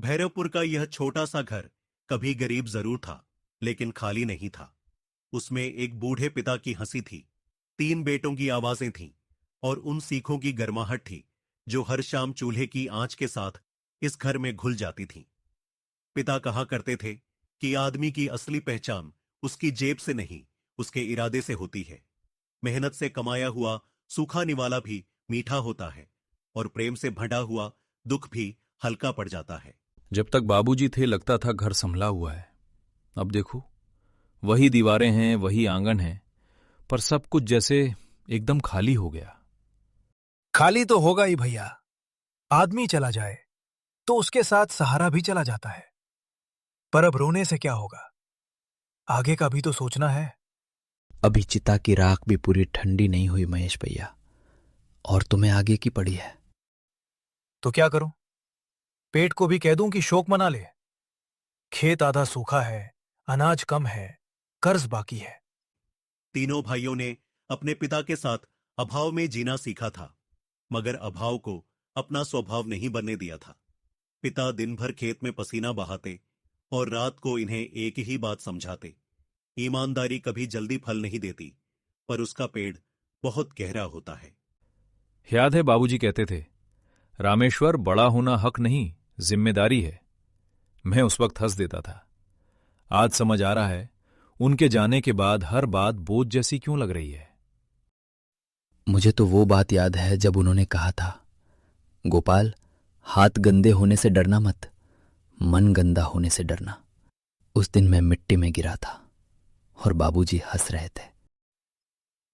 भैरवपुर का यह छोटा सा घर कभी गरीब जरूर था, लेकिन खाली नहीं था। उसमें एक बूढ़े पिता की हंसी थी, तीन बेटों की आवाजें थीं और उन सीखों की गर्माहट थी जो हर शाम चूल्हे की आंच के साथ इस घर में घुल जाती थीं। पिता कहा करते थे कि आदमी की असली पहचान उसकी जेब से नहीं, उसके इरादे से होती है। मेहनत से कमाया हुआ सूखा निवाला भी मीठा होता है और प्रेम से भंडा हुआ दुख भी हल्का पड़ जाता है। जब तक बाबूजी थे लगता था घर संभला हुआ है। अब देखो, वही दीवारें हैं, वही आंगन है, पर सब कुछ जैसे एकदम खाली हो गया। खाली तो होगा ही भैया। आदमी चला जाए तो उसके साथ सहारा भी चला जाता है। पर अब रोने से क्या होगा? आगे का भी तो सोचना है। अभी चिता की राख भी पूरी ठंडी नहीं हुई महेश भैया, और तुम्हें आगे की पड़ी है। तो क्या करूं? पेट को भी कह दूं कि शोक मना ले? खेत आधा सूखा है, अनाज कम है, कर्ज बाकी है। तीनों भाइयों ने अपने पिता के साथ अभाव में जीना सीखा था, मगर अभाव को अपना स्वभाव नहीं बनने दिया था। पिता दिन भर खेत में पसीना बहाते और रात को इन्हें एक ही बात समझाते, ईमानदारी कभी जल्दी फल नहीं देती, पर उसका पेड़ बहुत गहरा होता है। याद है बाबूजी कहते थे, रामेश्वर, बड़ा होना हक नहीं, जिम्मेदारी है। मैं उस वक्त हंस देता था। आज समझ आ रहा है उनके जाने के बाद हर बात बोझ जैसी क्यों लग रही है। मुझे तो वो बात याद है जब उन्होंने कहा था, गोपाल, हाथ गंदे होने से डरना मत, मन गंदा होने से डरना। उस दिन मैं मिट्टी में गिरा था और बाबूजी हंस रहे थे।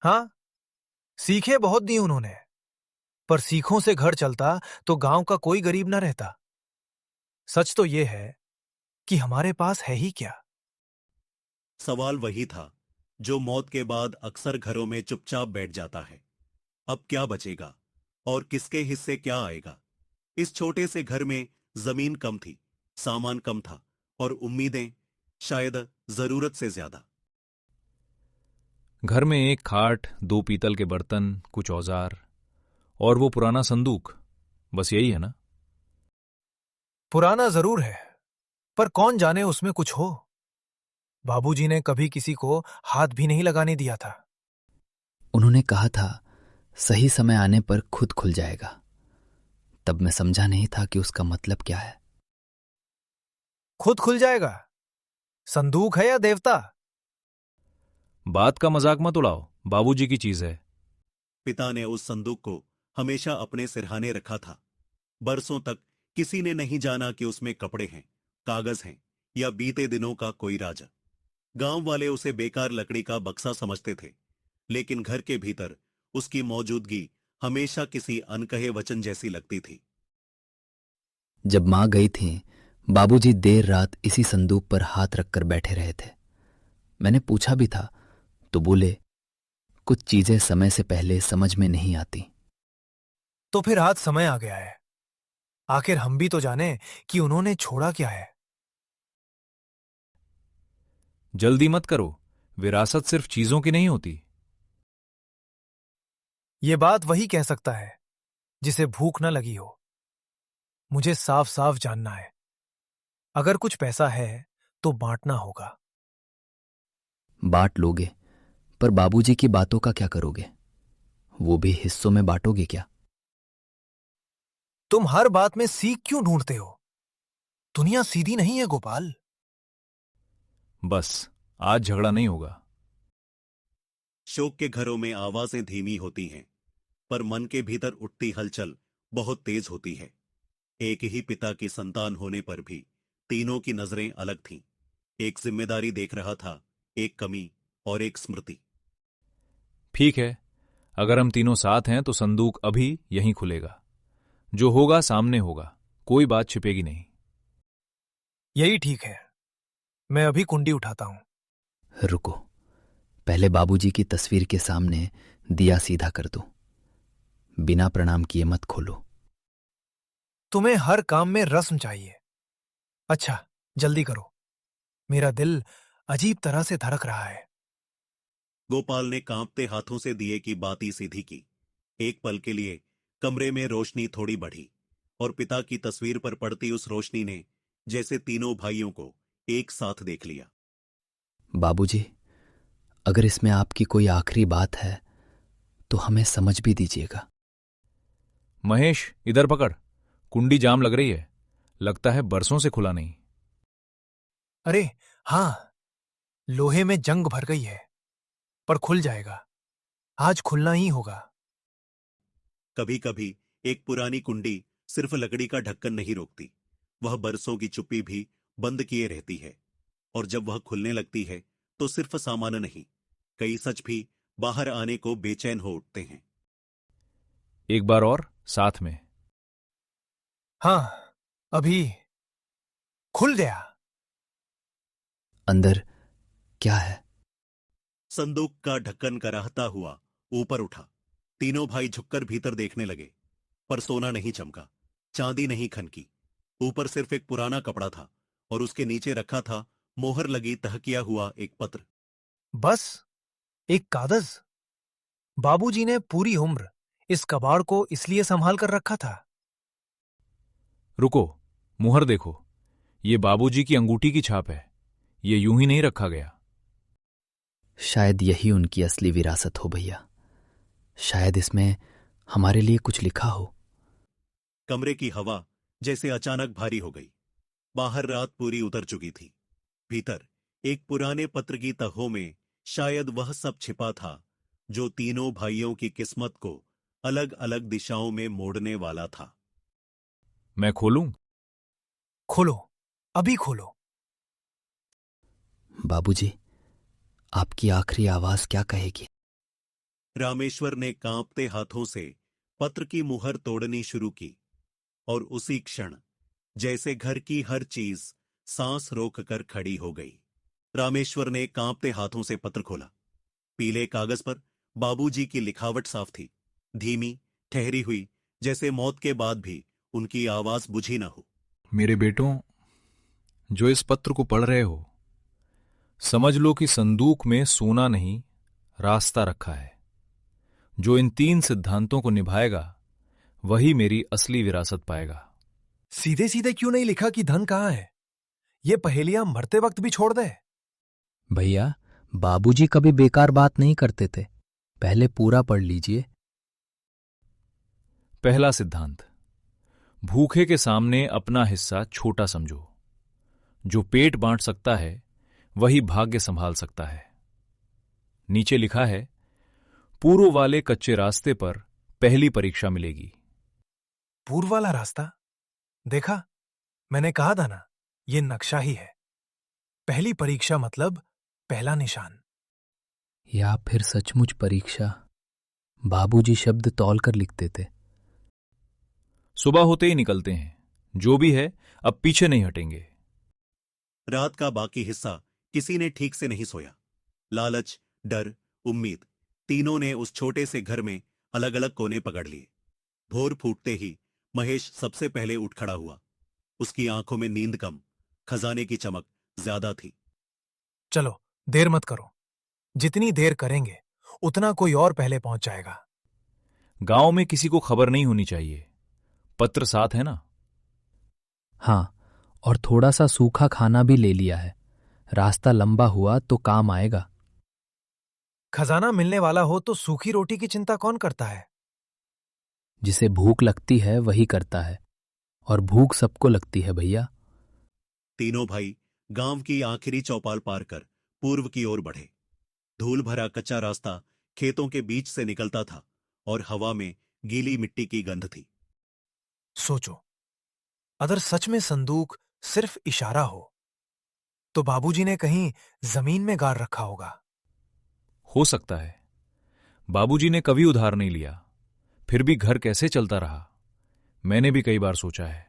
हाँ, सीखे बहुत दी उन्होंने, पर सीखों से घर चलता तो गांव का कोई गरीब ना रहता। सच तो यह है कि हमारे पास है ही क्या? सवाल वही था जो मौत के बाद अक्सर घरों में चुपचाप बैठ जाता है। अब क्या बचेगा और किसके हिस्से क्या आएगा? इस छोटे से घर में जमीन कम थी, सामान कम था और उम्मीदें शायद जरूरत से ज्यादा। घर में एक खाट, दो पीतल के बर्तन, कुछ औजार और वो पुराना संदूक, बस यही है ना? पुराना जरूर है, पर कौन जाने उसमें कुछ हो। बाबूजी ने कभी किसी को हाथ भी नहीं लगाने दिया था। उन्होंने कहा था, सही समय आने पर खुद खुल जाएगा। तब मैं समझा नहीं था कि उसका मतलब क्या है। खुद खुल जाएगा? संदूक है या देवता? बात का मजाक मत उड़ाओ, बाबूजी की चीज है। पिता ने उस संदूक को हमेशा अपने सिरहाने रखा था। बरसों तक किसी ने नहीं जाना कि उसमें कपड़े हैं, कागज हैं या बीते दिनों का कोई राज। गांव वाले उसे बेकार लकड़ी का बक्सा समझते थे, लेकिन घर के भीतर उसकी मौजूदगी हमेशा किसी अनकहे वचन जैसी लगती थी। जब मां गई थी, बाबूजी देर रात इसी संदूक पर हाथ रखकर बैठे रहे थे। मैंने पूछा भी था तो बोले, कुछ चीजें समय से पहले समझ में नहीं आती। तो फिर आज समय आ गया है। आखिर हम भी तो जाने कि उन्होंने छोड़ा क्या है। जल्दी मत करो, विरासत सिर्फ चीजों की नहीं होती। ये बात वही कह सकता है जिसे भूख न लगी हो। मुझे साफ साफ जानना है, अगर कुछ पैसा है तो बांटना होगा। बांट लोगे, पर बाबूजी की बातों का क्या करोगे? वो भी हिस्सों में बांटोगे क्या? तुम हर बात में सीख क्यों ढूंढते हो? दुनिया सीधी नहीं है गोपाल। बस, आज झगड़ा नहीं होगा। शोक के घरों में आवाजें धीमी होती हैं, पर मन के भीतर उठती हलचल बहुत तेज होती है। एक ही पिता की संतान होने पर भी तीनों की नजरें अलग थीं। एक जिम्मेदारी देख रहा था, एक कमी और एक स्मृति। ठीक है, अगर हम तीनों साथ हैं तो संदूक अभी यहीं खुलेगा। जो होगा सामने होगा, कोई बात छिपेगी नहीं। यही ठीक है। मैं अभी कुंडी उठाता हूं। रुको, पहले बाबूजी की तस्वीर के सामने दिया सीधा कर दो। बिना प्रणाम किए मत खोलो। तुम्हें हर काम में रस्म चाहिए। अच्छा, जल्दी करो। मेरा दिल अजीब तरह से धड़क रहा है। गोपाल ने कांपते हाथों से दिए की बाती सीधी की। एक पल के लिए कमरे में रोशनी थोड़ी बढ़ी और पिता की तस्वीर पर पड़ती उस रोशनी ने जैसे तीनों भाइयों को एक साथ देख लिया। बाबूजी, अगर इसमें आपकी कोई आखिरी बात है तो हमें समझ भी दीजिएगा। महेश, इधर पकड़। कुंडी जाम लग रही है, लगता है बरसों से खुला नहीं। अरे हाँ, लोहे में जंग भर गई है, पर खुल जाएगा। आज खुलना ही होगा। कभी कभी एक पुरानी कुंडी सिर्फ लकड़ी का ढक्कन नहीं रोकती, वह बरसों की चुप्पी भी बंद किए रहती है। और जब वह खुलने लगती है तो सिर्फ सामान्य नहीं, कई सच भी बाहर आने को बेचैन हो उठते हैं। एक बार और साथ में। हाँ, अभी खुल गया। अंदर क्या है? संदूक का ढक्कन कराहता हुआ ऊपर उठा। तीनों भाई झुककर भीतर देखने लगे, पर सोना नहीं चमका, चांदी नहीं खनकी। ऊपर सिर्फ एक पुराना कपड़ा था और उसके नीचे रखा था मोहर लगी तहकिया हुआ एक पत्र। बस एक कागज। बाबूजी ने पूरी उम्र इस कबाड़ को इसलिए संभाल कर रखा था। रुको, मुहर देखो, ये बाबूजी की अंगूठी की छाप है। ये यूं ही नहीं रखा गया। शायद यही उनकी असली विरासत हो भैया। शायद इसमें हमारे लिए कुछ लिखा हो। कमरे की हवा जैसे अचानक भारी हो गई। बाहर रात पूरी उतर चुकी थी। भीतर एक पुराने पत्र की तहों में शायद वह सब छिपा था जो तीनों भाइयों की किस्मत को अलग अलग दिशाओं में मोड़ने वाला था। मैं खोलूं? खोलो, अभी खोलो। बाबूजी, आपकी आखिरी आवाज क्या कहेगी? रामेश्वर ने कांपते हाथों से पत्र की मुहर तोड़नी शुरू की और उसी क्षण जैसे घर की हर चीज सांस रोककर खड़ी हो गई। रामेश्वर ने कांपते हाथों से पत्र खोला। पीले कागज पर बाबूजी की लिखावट साफ थी, धीमी, ठहरी हुई, जैसे मौत के बाद भी उनकी आवाज बुझी न हो। मेरे बेटों, जो इस पत्र को पढ़ रहे हो, समझ लो कि संदूक में सोना नहीं, रास्ता रखा है। जो इन 3 सिद्धांतों को निभाएगा वही मेरी असली विरासत पाएगा। सीधे सीधे क्यों नहीं लिखा कि धन कहाँ है? ये पहेलियां मरते वक्त भी छोड़ दे। भैया, बाबूजी कभी बेकार बात नहीं करते थे। पहले पूरा पढ़ लीजिए। पहला सिद्धांत, भूखे के सामने अपना हिस्सा छोटा समझो। जो पेट बांट सकता है वही भाग्य संभाल सकता है। नीचे लिखा है, पूर्व वाले कच्चे रास्ते पर पहली परीक्षा मिलेगी। पूर्व वाला रास्ता? देखा, मैंने कहा था ना, ये नक्शा ही है। पहली परीक्षा मतलब पहला निशान। या फिर सचमुच परीक्षा? बाबूजी शब्द तौल कर लिखते थे। सुबह होते ही निकलते हैं। जो भी है, अब पीछे नहीं हटेंगे। रात का बाकी हिस्सा किसी ने ठीक से नहीं सोया। लालच, डर, उम्मीद, तीनों ने उस छोटे से घर में अलग अलग कोने पकड़ लिए। भोर फूटते ही महेश सबसे पहले उठ खड़ा हुआ। उसकी आंखों में नींद कम, खजाने की चमक ज्यादा थी। चलो, देर मत करो। जितनी देर करेंगे उतना कोई और पहले पहुंच जाएगा। गांव में किसी को खबर नहीं होनी चाहिए। पत्र साथ है ना? हाँ, और थोड़ा सा सूखा खाना भी ले लिया है। रास्ता लंबा हुआ तो काम आएगा। खजाना मिलने वाला हो तो सूखी रोटी की चिंता कौन करता है? जिसे भूख लगती है वही करता है, और भूख सबको लगती है भैया। तीनों भाई गांव की आखिरी चौपाल पार कर पूर्व की ओर बढ़े। धूल भरा कच्चा रास्ता खेतों के बीच से निकलता था और हवा में गीली मिट्टी की गंध थी। सोचो, अगर सच में संदूक सिर्फ इशारा हो तो बाबूजी ने कहीं जमीन में गाड़ रखा होगा। हो सकता है। बाबूजी ने कभी उधार नहीं लिया, फिर भी घर कैसे चलता रहा? मैंने भी कई बार सोचा है।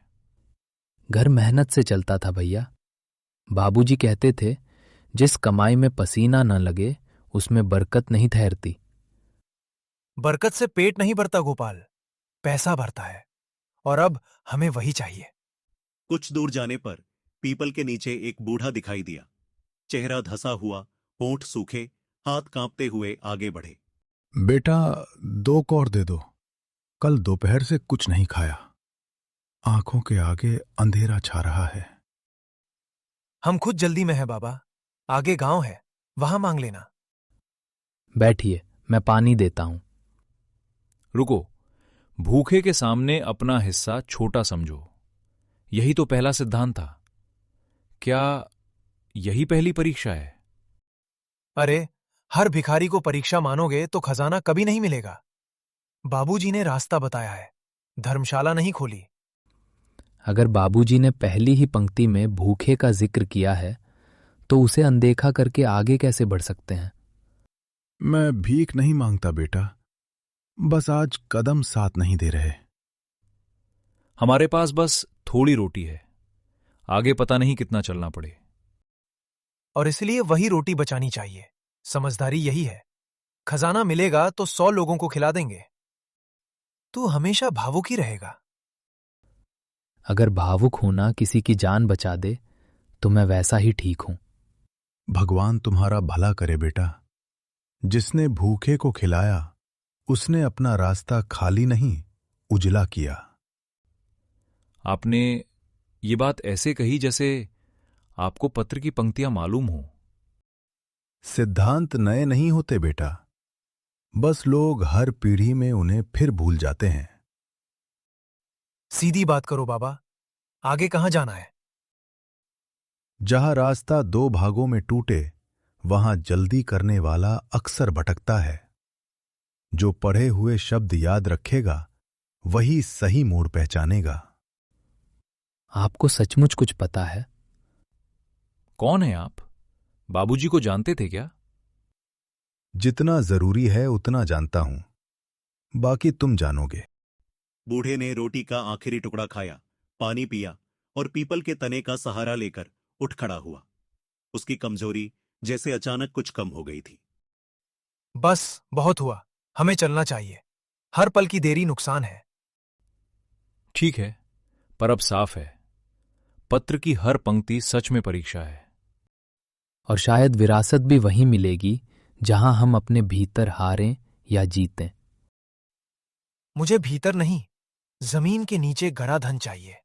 घर मेहनत से चलता था भैया। बाबूजी कहते थे, जिस कमाई में पसीना न लगे उसमें बरकत नहीं ठहरती। बरकत से पेट नहीं भरता गोपाल, पैसा भरता है। और अब हमें वही चाहिए। कुछ दूर जाने पर पीपल के नीचे एक बूढ़ा दिखाई दिया। चेहरा धसा हुआ, होंठ सूखे, हाथ कांपते हुए आगे बढ़े। बेटा, 2 कौर दे दो। कल दोपहर से कुछ नहीं खाया। आंखों के आगे अंधेरा छा रहा है। हम खुद जल्दी में हैं बाबा। आगे गांव है, वहां मांग लेना। बैठिए, मैं पानी देता हूं। रुको, भूखे के सामने अपना हिस्सा छोटा समझो, यही तो पहला सिद्धांत था। क्या यही पहली परीक्षा है? अरे, हर भिखारी को परीक्षा मानोगे तो खजाना कभी नहीं मिलेगा। बाबूजी ने रास्ता बताया है, धर्मशाला नहीं खोली। अगर बाबूजी ने पहली ही पंक्ति में भूखे का जिक्र किया है तो उसे अनदेखा करके आगे कैसे बढ़ सकते हैं? मैं भीख नहीं मांगता बेटा, बस आज कदम साथ नहीं दे रहे। हमारे पास बस थोड़ी रोटी है, आगे पता नहीं कितना चलना पड़े। और इसलिए वही रोटी बचानी चाहिए। समझदारी यही है। खजाना मिलेगा तो 100 लोगों को खिला देंगे। तू हमेशा भावुक ही रहेगा। अगर भावुक होना किसी की जान बचा दे तो मैं वैसा ही ठीक हूं। भगवान तुम्हारा भला करे बेटा। जिसने भूखे को खिलाया उसने अपना रास्ता खाली नहीं उजला किया। आपने ये बात ऐसे कही जैसे आपको पत्र की पंक्तियां मालूम हो। सिद्धांत नए नहीं होते बेटा, बस लोग हर पीढ़ी में उन्हें फिर भूल जाते हैं। सीधी बात करो बाबा, आगे कहां जाना है? जहां रास्ता 2 भागों में टूटे वहां जल्दी करने वाला अक्सर भटकता है। जो पढ़े हुए शब्द याद रखेगा वही सही मोड़ पहचानेगा। आपको सचमुच कुछ पता है? कौन है आप? बाबूजी को जानते थे क्या? जितना जरूरी है उतना जानता हूं, बाकी तुम जानोगे। बूढ़े ने रोटी का आखिरी टुकड़ा खाया, पानी पिया और पीपल के तने का सहारा लेकर उठ खड़ा हुआ। उसकी कमजोरी जैसे अचानक कुछ कम हो गई थी। बस बहुत हुआ, हमें चलना चाहिए। हर पल की देरी नुकसान है। ठीक है, पर अब साफ है, पत्र की हर पंक्ति सच में परीक्षा है। और शायद विरासत भी वहीं मिलेगी जहां हम अपने भीतर हारें या जीतें। मुझे भीतर नहीं, जमीन के नीचे गड़ा धन चाहिए।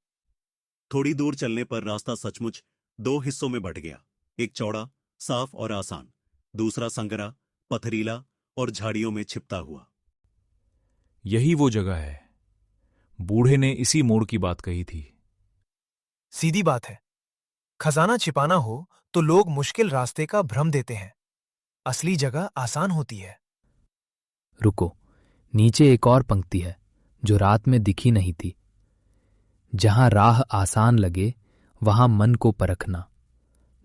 थोड़ी दूर चलने पर रास्ता सचमुच 2 हिस्सों में बंट गया। एक चौड़ा, साफ और आसान, दूसरा संगरा, पथरीला और झाड़ियों में छिपता हुआ। यही वो जगह है, बूढ़े ने इसी मोड़ की बात कही थी। सीधी बात है, खजाना छिपाना हो तो लोग मुश्किल रास्ते का भ्रम देते हैं। असली जगह आसान होती है। रुको, नीचे एक और पंक्ति है जो रात में दिखी नहीं थी। जहां राह आसान लगे वहां मन को परखना,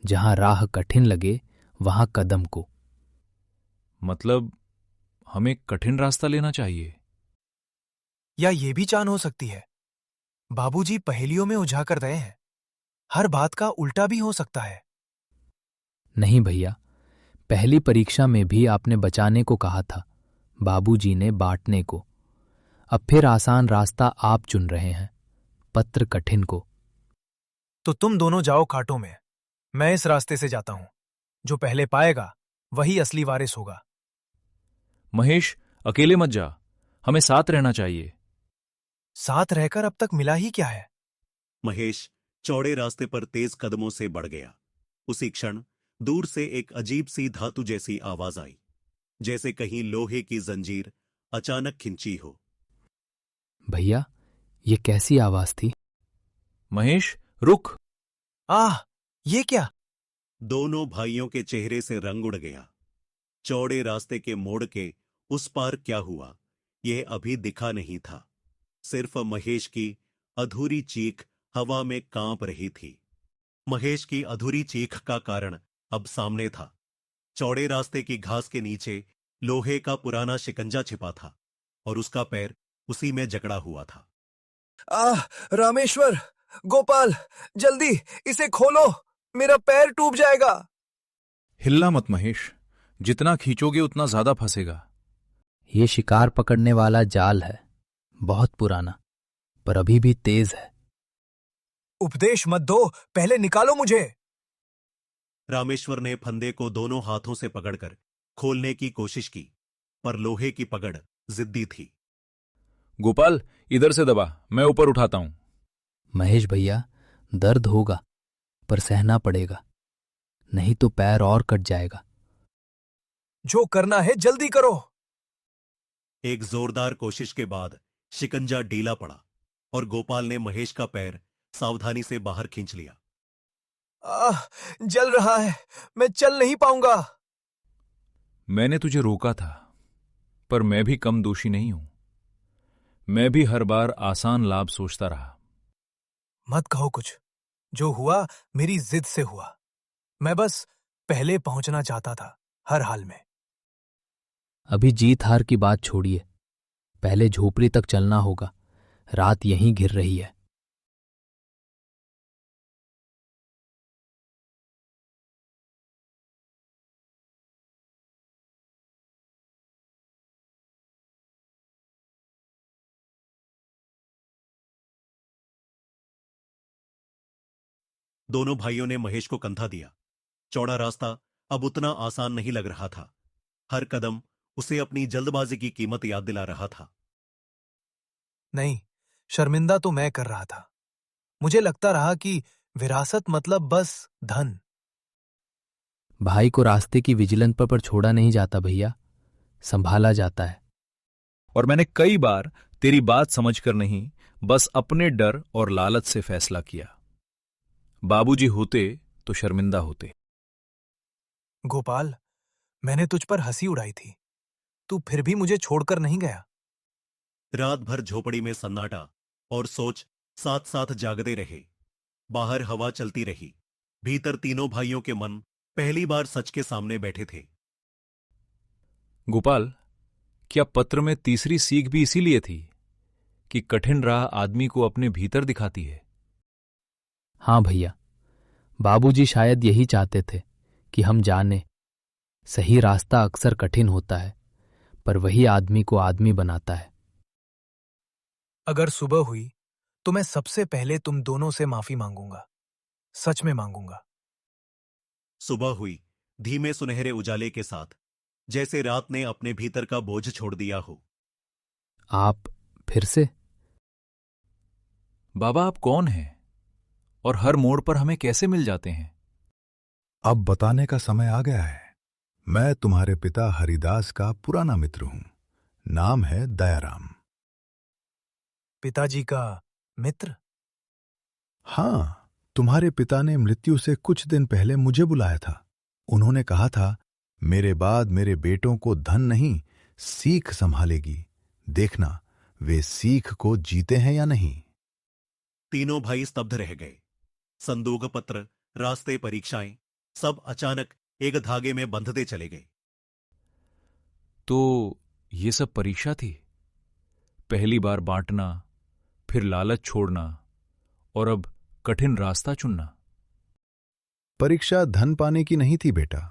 जहां राह कठिन लगे वहां कदम को। मतलब हमें कठिन रास्ता लेना चाहिए? या ये भी चान हो सकती है, बाबूजी पहेलियों में उलझा कर गए हैं। हर बात का उल्टा भी हो सकता है। नहीं भैया, पहली परीक्षा में भी आपने बचाने को कहा था, बाबूजी ने बांटने को। अब फिर आसान रास्ता आप चुन रहे हैं, पत्र कठिन को। तो तुम दोनों जाओ कांटों में, मैं इस रास्ते से जाता हूं। जो पहले पाएगा वही असली वारिस होगा। महेश, अकेले मत जा, हमें साथ रहना चाहिए। साथ रहकर अब तक मिला ही क्या है? महेश चौड़े रास्ते पर तेज कदमों से बढ़ गया। उसी क्षण दूर से एक अजीब सी धातु जैसी आवाज आई, जैसे कहीं लोहे की जंजीर अचानक खिंची हो। भैया, ये कैसी आवाज थी? महेश, रुक। आह, ये क्या? दोनों भाइयों के चेहरे से रंग उड़ गया। चौड़े रास्ते के मोड़ के उस पार क्या हुआ, यह अभी दिखा नहीं था। सिर्फ महेश की अधूरी चीख हवा में कांप रही थी। महेश की अधूरी चीख का कारण अब सामने था। चौड़े रास्ते की घास के नीचे लोहे का पुराना शिकंजा छिपा था और उसका पैर उसी में जकड़ा हुआ था। आह, रामेश्वर, गोपाल, जल्दी इसे खोलो, मेरा पैर टूट जाएगा। हिलना मत महेश, जितना खींचोगे उतना ज्यादा फंसेगा। ये शिकार पकड़ने वाला जाल है, बहुत पुराना, पर अभी भी तेज है। उपदेश मत दो, पहले निकालो मुझे। रामेश्वर ने फंदे को दोनों हाथों से पकड़कर खोलने की कोशिश की, पर लोहे की पकड़ जिद्दी थी। गोपाल, इधर से दबा, मैं ऊपर उठाता हूं। महेश भैया, दर्द होगा, पर सहना पड़ेगा, नहीं तो पैर और कट जाएगा। जो करना है जल्दी करो। एक जोरदार कोशिश के बाद शिकंजा ढीला पड़ा और गोपाल ने महेश का पैर सावधानी से बाहर खींच लिया। जल रहा है, मैं चल नहीं पाऊंगा। मैंने तुझे रोका था, पर मैं भी कम दोषी नहीं हूं। मैं भी हर बार आसान लाभ सोचता रहा। मत कहो कुछ। जो हुआ मेरी जिद से हुआ। मैं बस पहले पहुंचना चाहता था हर हाल में। अभी जीत हार की बात छोड़िए, पहले झोपड़ी तक चलना होगा, रात यहीं घिर रही है। दोनों भाइयों ने महेश को कंधा दिया। चौड़ा रास्ता अब उतना आसान नहीं लग रहा था। हर कदम उसे अपनी जल्दबाजी की कीमत याद दिला रहा था। नहीं, शर्मिंदा तो मैं कर रहा था। मुझे लगता रहा कि विरासत मतलब बस धन। भाई को रास्ते की विजिलेंस पर छोड़ा नहीं जाता भैया, संभाला जाता है। और मैंने कई बार तेरी बात समझकर नहीं, बस अपने डर और लालच से फैसला किया। बाबूजी होते तो शर्मिंदा होते। गोपाल, मैंने तुझ पर हंसी उड़ाई थी, तू फिर भी मुझे छोड़कर नहीं गया। रात भर झोपड़ी में सन्नाटा और सोच साथ साथ जागते रहे। बाहर हवा चलती रही, भीतर तीनों भाइयों के मन पहली बार सच के सामने बैठे थे। गोपाल, क्या पत्र में तीसरी सीख भी इसीलिए थी कि कठिन राह आदमी को अपने भीतर दिखाती है? हाँ भैया, बाबूजी शायद यही चाहते थे कि हम जाने, सही रास्ता अक्सर कठिन होता है, पर वही आदमी को आदमी बनाता है। अगर सुबह हुई तो मैं सबसे पहले तुम दोनों से माफी मांगूंगा, सच में मांगूंगा। सुबह हुई धीमे सुनहरे उजाले के साथ, जैसे रात ने अपने भीतर का बोझ छोड़ दिया हो। आप फिर से? बाबा, आप कौन हैं और हर मोड़ पर हमें कैसे मिल जाते हैं? अब बताने का समय आ गया है। मैं तुम्हारे पिता हरिदास का पुराना मित्र हूं। नाम है दयाराम। पिताजी का मित्र? हां, तुम्हारे पिता ने मृत्यु से कुछ दिन पहले मुझे बुलाया था। उन्होंने कहा था, मेरे बाद मेरे बेटों को धन नहीं, सीख संभालेगी। देखना वे सीख को जीते हैं या नहीं। तीनों भाई स्तब्ध रह गए। संदूक पत्र, रास्ते, परीक्षाएं, सब अचानक एक धागे में बंधते चले गए। तो ये सब परीक्षा थी? पहली बार बांटना, फिर लालच छोड़ना, और अब कठिन रास्ता चुनना। परीक्षा धन पाने की नहीं थी बेटा,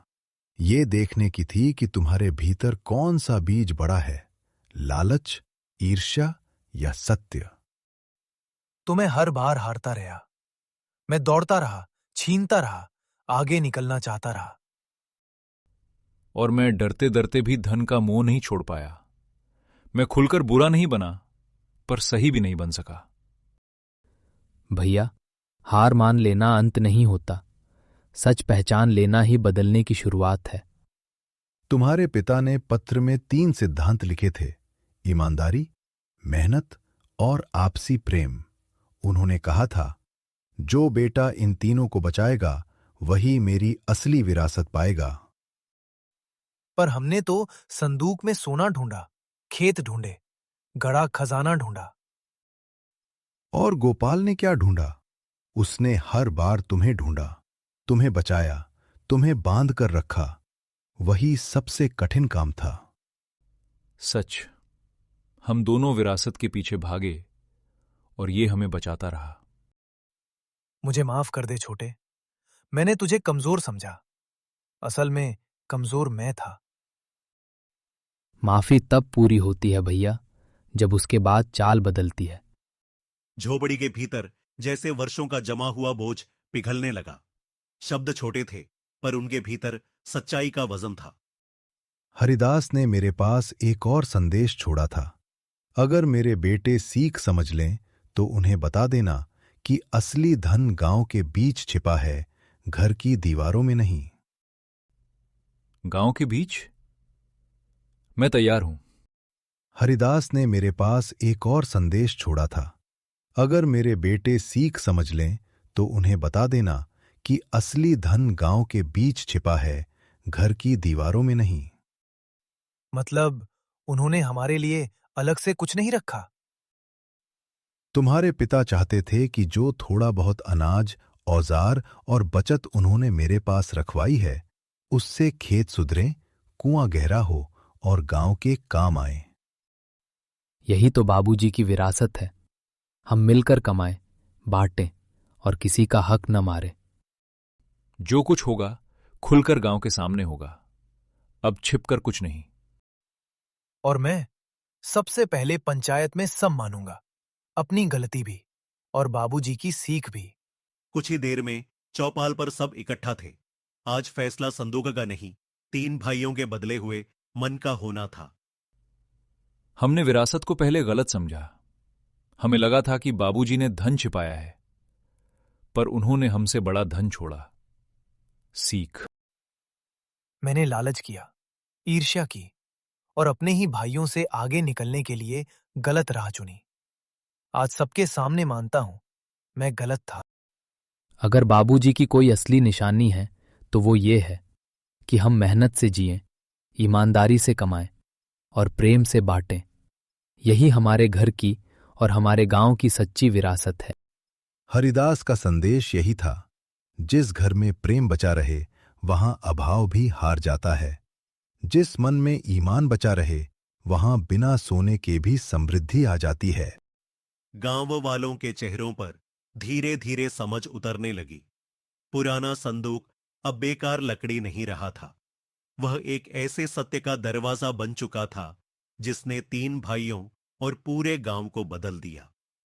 ये देखने की थी कि तुम्हारे भीतर कौन सा बीज बड़ा है, लालच, ईर्ष्या या सत्य। तो मैं हर बार हारता रहा। मैं दौड़ता रहा, छीनता रहा, आगे निकलना चाहता रहा। और मैं डरते डरते भी धन का मोह नहीं छोड़ पाया। मैं खुलकर बुरा नहीं बना, पर सही भी नहीं बन सका। भैया, हार मान लेना अंत नहीं होता, सच पहचान लेना ही बदलने की शुरुआत है। तुम्हारे पिता ने पत्र में 3 सिद्धांत लिखे थे, ईमानदारी, मेहनत और आपसी प्रेम। उन्होंने कहा था, जो बेटा इन तीनों को बचाएगा वही मेरी असली विरासत पाएगा। पर हमने तो संदूक में सोना ढूंढा, खेत ढूंढे, गड़ा खजाना ढूंढा। और गोपाल ने क्या ढूंढा? उसने हर बार तुम्हें ढूंढा, तुम्हें बचाया, तुम्हें बांध कर रखा। वही सबसे कठिन काम था। सच, हम दोनों विरासत के पीछे भागे और ये हमें बचाता रहा। मुझे माफ कर दे छोटे, मैंने तुझे कमजोर समझा। असल में कमजोर मैं था। माफी तब पूरी होती है भैया, जब उसके बाद चाल बदलती है। झोपड़ी के भीतर जैसे वर्षों का जमा हुआ बोझ पिघलने लगा। शब्द छोटे थे, पर उनके भीतर सच्चाई का वजन था। हरिदास ने मेरे पास एक और संदेश छोड़ा था। अगर मेरे बेटे सीख समझ लें तो उन्हें बता देना कि असली धन गांव के बीच छिपा है, घर की दीवारों में नहीं। गांव के बीच? मैं तैयार हूं। हरिदास ने मेरे पास एक और संदेश छोड़ा था। अगर मेरे बेटे सीख समझ लें तो उन्हें बता देना कि असली धन गांव के बीच छिपा है, घर की दीवारों में नहीं। मतलब उन्होंने हमारे लिए अलग से कुछ नहीं रखा? तुम्हारे पिता चाहते थे कि जो थोड़ा बहुत अनाज, औजार और बचत उन्होंने मेरे पास रखवाई है, उससे खेत सुधरें, कुआं गहरा हो और गांव के काम आए। यही तो बाबूजी की विरासत है। हम मिलकर कमाएं, बांटें और किसी का हक न मारे। जो कुछ होगा खुलकर गांव के सामने होगा, अब छिपकर कुछ नहीं। और मैं सबसे पहले पंचायत में सब मानूंगा, अपनी गलती भी और बाबूजी की सीख भी। कुछ ही देर में चौपाल पर सब इकट्ठा थे। आज फैसला संदूक का नहीं, तीन भाइयों के बदले हुए मन का होना था। हमने विरासत को पहले गलत समझा। हमें लगा था कि बाबूजी ने धन छिपाया है, पर उन्होंने हमसे बड़ा धन छोड़ा, सीख। मैंने लालच किया, ईर्ष्या की और अपने ही भाइयों से आगे निकलने के लिए गलत राह चुनी। आज सबके सामने मानता हूं, मैं गलत था। अगर बाबूजी की कोई असली निशानी है तो वो ये है कि हम मेहनत से जिएं, ईमानदारी से कमाएं और प्रेम से बांटें। यही हमारे घर की और हमारे गांव की सच्ची विरासत है। हरिदास का संदेश यही था, जिस घर में प्रेम बचा रहे वहां अभाव भी हार जाता है। जिस मन में ईमान बचा रहे वहां बिना सोने के भी समृद्धि आ जाती है। गांव वालों के चेहरों पर धीरे धीरे समझ उतरने लगी। पुराना संदूक अब बेकार लकड़ी नहीं रहा था। वह एक ऐसे सत्य का दरवाजा बन चुका था जिसने तीन भाइयों और पूरे गांव को बदल दिया।